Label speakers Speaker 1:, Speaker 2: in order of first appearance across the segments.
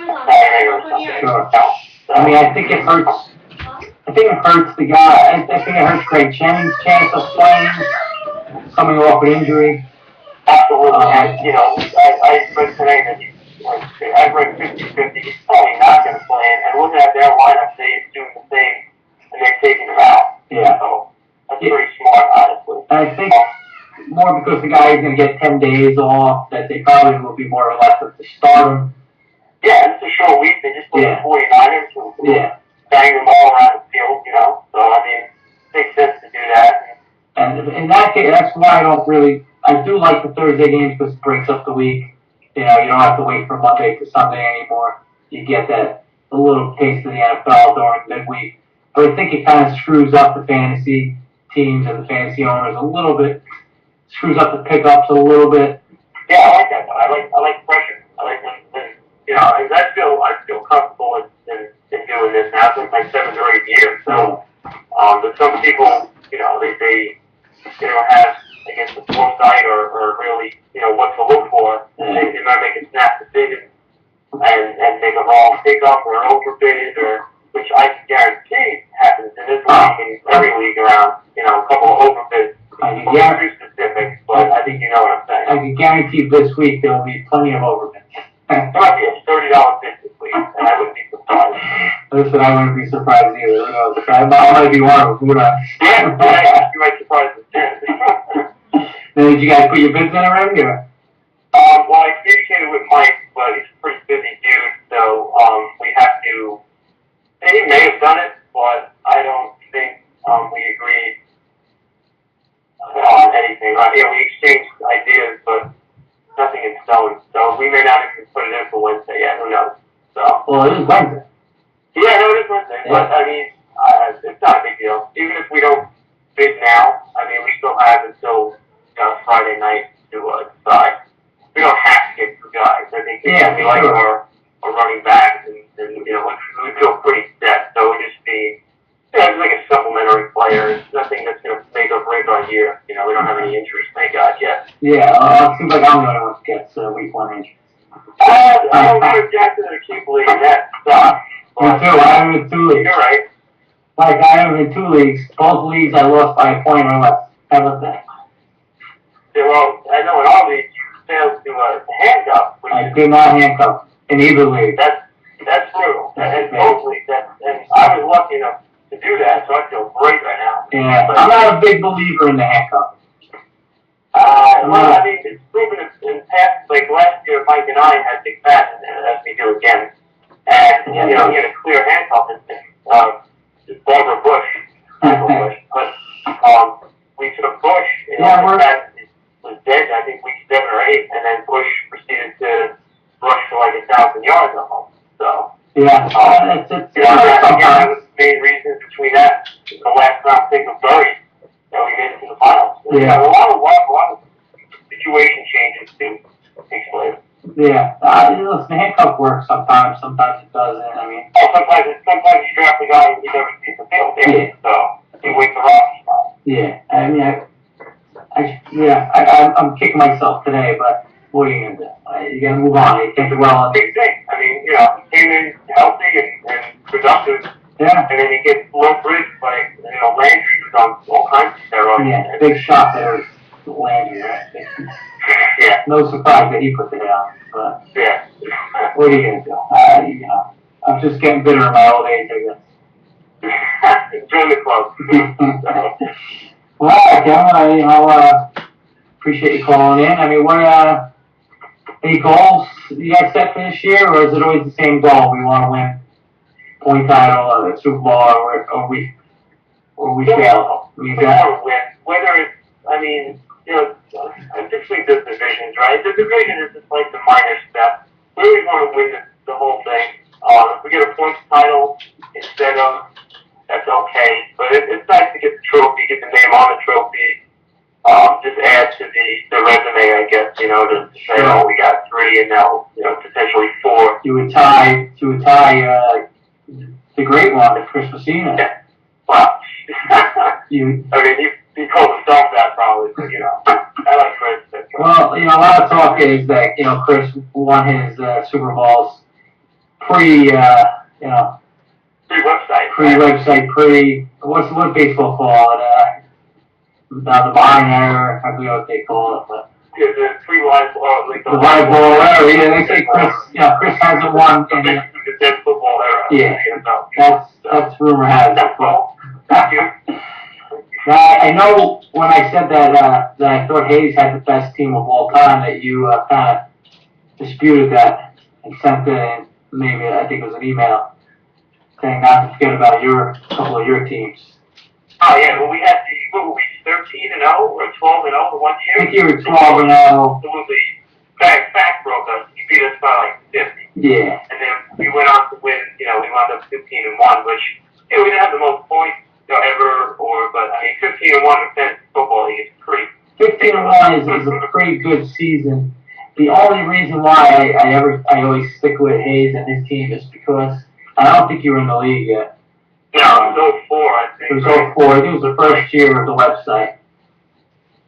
Speaker 1: Saturday or something.
Speaker 2: Sure.
Speaker 1: So,
Speaker 2: I mean, I think it hurts. I think it hurts the guy. I think it hurts Greg Jennings' chance of playing, coming off an injury.
Speaker 1: absolutely. And, you know, I read today that I read 50-50. He's probably not going to play. And looking at their lineup, they assume the same, and they're taking him out.
Speaker 2: Yeah.
Speaker 1: So that's pretty smart, honestly.
Speaker 2: I think more because the guy is going to get 10 days off, that they probably will be more reluctant to start him.
Speaker 1: Yeah, it's a short week. They just played the 49ers. So
Speaker 2: Yeah.
Speaker 1: bang them all around the field, you know. So, I mean, it makes sense to do that.
Speaker 2: And in that case, that's why I do like the Thursday games because it breaks up the week. You know, you don't have to wait from Monday to Sunday anymore. You get that a little taste of the NFL during midweek. But I think it kind of screws up the fantasy teams and the fantasy owners a little bit. Screws up the pickups a little bit.
Speaker 1: Yeah, I like that. I like pressure. I like when you know, I feel comfortable in doing this now. It's like my 7th or 8th year. So, but some people, you know, they don't have, I guess, the foresight or really, you know, what to look for. And they might make a snap decision and make a wrong pickup or overbid or, which I can guarantee happens in this league and every league around, you know, a couple of overbids. I'm too specific, but I think you know what I'm saying.
Speaker 2: I can guarantee this week there will be plenty of overbids.
Speaker 1: There might be a $30 bid this week, and I wouldn't be surprised.
Speaker 2: Listen, I wouldn't be surprised either. Who knows? I might be one of them. Who knows?
Speaker 1: Yeah, you might surprise us too.
Speaker 2: Now, did you guys put your bids in already? Or?
Speaker 1: Well, I communicated with Mike, but he's a pretty busy dude, so we have to. And he may have done it, but I don't think we agreed on anything. Yeah, we exchanged ideas, but nothing in stone. So we may not even put it in for Wednesday yet. Who knows? So.
Speaker 2: Well, it is Wednesday.
Speaker 1: Yeah, no, it is Wednesday. Yeah. But I mean, it's not a big deal. Even if we don't bid now, I mean, we still have until Friday night to decide. We don't have to get 2 guys. I think we like our running backs, and you know, we feel pretty set. So we just be. Yeah, it's like a supplementary player. It's nothing that's going to make or break our year. You know, we don't have any injuries, thank God, yet.
Speaker 2: Yeah, it seems like I'm the only one who gets week 1 injury.
Speaker 1: I don't put Jackson in a keep league, and that sucks.
Speaker 2: Me too, I'm in 2 leagues.
Speaker 1: You're right.
Speaker 2: Like, I am in 2 leagues. Both leagues I lost by a point or less. How about that?
Speaker 1: Yeah, well, I know in all leagues you failed to handcuff.
Speaker 2: I did not handcuff in either league.
Speaker 1: That's brutal. And both leagues. And I was lucky enough to do that, so I feel great right now.
Speaker 2: Yeah, but I'm not a big believer in the handcuff.
Speaker 1: Well, I mean, it's proven in past, like last year, Mike and I had Big Fat, and as we do again. And, you know, he had a clear handcuff, and Barbara Bush. But we took Bush, and Fat was dead, I think, week 7 or 8, and then Bush proceeded to rush for like 1,000 yards almost. So,
Speaker 2: yeah,
Speaker 1: again, that was the main reason between that, the last round pick of Burry, that we made it to the finals.
Speaker 2: Yeah.
Speaker 1: A lot of situation changes to take place.
Speaker 2: Yeah, listen, the handcuff works sometimes it doesn't. I mean,
Speaker 1: sometimes you draft a guy and he never sees the field. Yeah. So he waits around.
Speaker 2: Yeah, I mean, I'm kicking myself today, but what are you gonna do? You gotta move on. You can't do well.
Speaker 1: Big thing. I mean, you know, he came in healthy and productive.
Speaker 2: Yeah.
Speaker 1: And then he gets low bridge like, you know, Landry, who's on all kinds of steroids.
Speaker 2: Yeah, big shot there, Landry, right?
Speaker 1: Yeah.
Speaker 2: No surprise that he put it down, but
Speaker 1: yeah.
Speaker 2: What are you gonna do? You know, I'm just getting bitter in my old age, I guess.
Speaker 1: Join the club.
Speaker 2: Well, Kevin, I appreciate you calling in. I mean, what any goals you guys set for this year, or is it always the same goal? We want to win point title or the Super Bowl, or we fail.
Speaker 1: We want to win. Whether it's, I mean, you know, this league does divisions, right? The division is just like the minor step. We really want to win the whole thing. If we get a points title instead of, that's okay. But it's nice to get the trophy, get the name on the trophy. Just add to the resume, I guess, you know, to say, oh, we got 3 and now, you know, potentially 4.
Speaker 2: You would tie the great one, Chris Messina.
Speaker 1: Yeah. Wow. I mean, he called himself that probably, but, you know, I like Chris.
Speaker 2: Well, you know, a lot of talk is that, you know, Chris won his Super Bowls you know,
Speaker 1: Free website.
Speaker 2: what's baseball called? Now the barn error, I forget what they call it, but.
Speaker 1: Yeah, the free live ball, like
Speaker 2: The live ball era, yeah, they say Chris hasn't won
Speaker 1: the
Speaker 2: any.
Speaker 1: dead football era.
Speaker 2: Yeah,
Speaker 1: No.
Speaker 2: that's rumor has it.
Speaker 1: That's all. Thank you.
Speaker 2: Now, I know when I said that I thought Hayes had the best team of all time, that you kind of disputed that and sent in maybe, I think it was an email saying not to forget about a couple of your teams.
Speaker 1: Oh yeah, well we had what were we, 13-0 or 12-0 the one year?
Speaker 2: I think you were 12-0.
Speaker 1: Absolutely. Fact broke us. He beat us by like 50.
Speaker 2: Yeah.
Speaker 1: And then we went on to win, we wound up 15-1, which, we didn't have the most points, ever, but I mean, 15-1 in fantasy football league is pretty.
Speaker 2: 15-1 is a pretty good season. The only reason why I always stick with Hayes and his team is because I don't think you were in the league yet.
Speaker 1: No, it was 04, I think.
Speaker 2: It was 04. I think it was the first year of the website.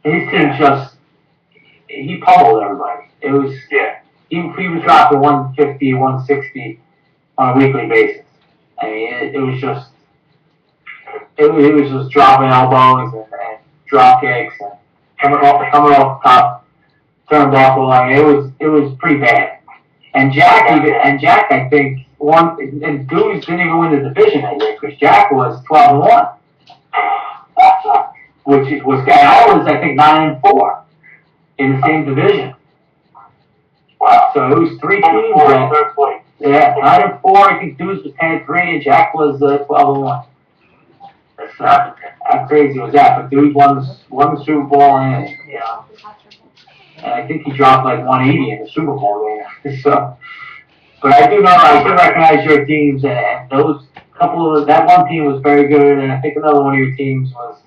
Speaker 2: His team he pummeled everybody. It was, he was dropping 150, 160 on a weekly basis. I mean, it was just dropping elbows and drop kicks and coming off the top turnbuckle. I mean, it was pretty bad. And Jack, I think, won, and Dewey's didn't even win the division that year because Jack was 12-1. Which was, I was, I think, 9-4 in the same division.
Speaker 1: Wow.
Speaker 2: So it was 3 teams. Yeah, 9-4. I think Dewey's was 10-3 and Jack was 12-1. How crazy was that? But Dewey won the Super Bowl and I think he dropped like 180 in the Super Bowl game. So, but I do recognize your teams, and those that one team was very good, and I think another one of your teams was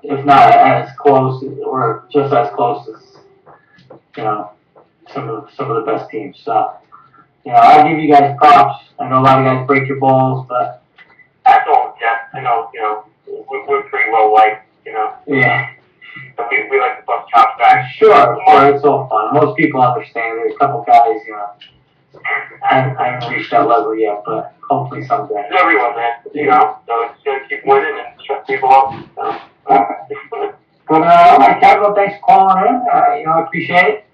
Speaker 2: if not as close or just as close as some of the best teams. So I give you guys props. I know a lot of guys break your balls, but
Speaker 1: that's all, Jeff. I know we're pretty well liked.
Speaker 2: Yeah.
Speaker 1: So we like to bust chops back.
Speaker 2: Sure, it's all fun. Most people understand. There's a couple guys, I haven't reached that level yet, but hopefully someday.
Speaker 1: It's everyone, man. So it's gonna keep winning and shut people up.
Speaker 2: But Kevin, thanks for calling in. I appreciate it.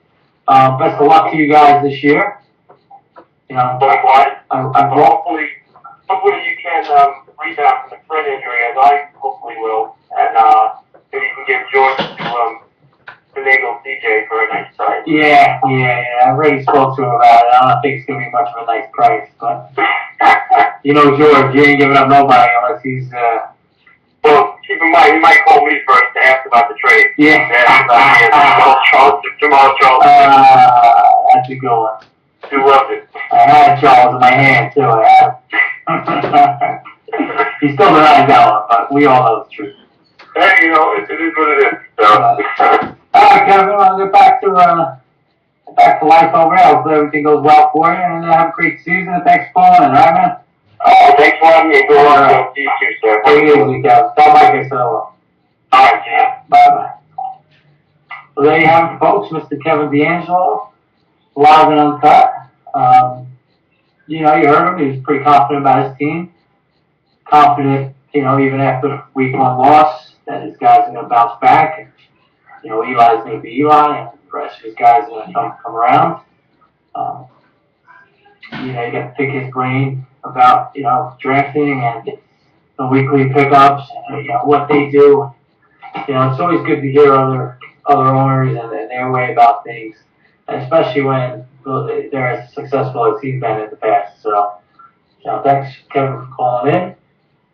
Speaker 2: Best of luck to you guys this year.
Speaker 1: Likewise. Hopefully you can rebound from the foot injury, as I hopefully will, and maybe you can get George to finagle CJ for a nice price. Yeah.
Speaker 2: I already spoke to him about it. I don't think it's gonna be much of a nice price, but George, you ain't giving up nobody unless he's.
Speaker 1: Well, keep in mind, he might call me first to ask about the trade.
Speaker 2: Yeah.
Speaker 1: Jamal Charles.
Speaker 2: That's a good one.
Speaker 1: Who loved it?
Speaker 2: I had Charles in my hand too. I had. He still denies that one, but we all know the truth.
Speaker 1: Hey, it is what it is. So.
Speaker 2: Alright, Kevin, I'll get back to life over there. Hopefully everything goes well for you, and have a great season. Thanks for calling in, alright, man?
Speaker 1: Oh, thanks for having me. Go on. See you too, sir.
Speaker 2: Take it easy, Kevin. Tell Mike I said hello.
Speaker 1: Alright, see ya.
Speaker 2: Bye-bye. Well, there you have it, folks. Mr. Kevin D'Angelo, live and uncut. You heard him. He was pretty confident about his team. Confident, even after the week 1 loss, that his guys are going to bounce back. And, Eli's going to be Eli, and the rest of his guys are going to come around. You got to pick his brain about, drafting and the weekly pickups, and, what they do. It's always good to hear other owners and their way about things, and especially when they're as successful as he's been in the past. So, thanks, Kevin, for calling in.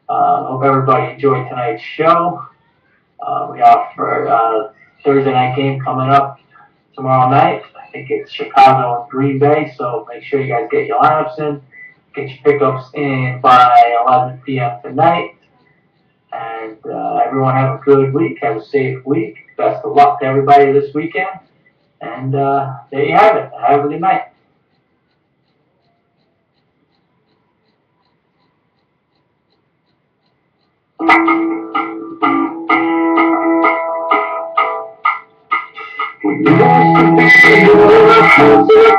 Speaker 2: Hope everybody enjoyed tonight's show. We have for Thursday night game coming up tomorrow night. I think it's Chicago and Green Bay, so make sure you guys get your lineups in. Get your pickups in by 11 p.m. tonight. And everyone have a good week. Have a safe week. Best of luck to everybody this weekend. And there you have it. Have a good night. We used to be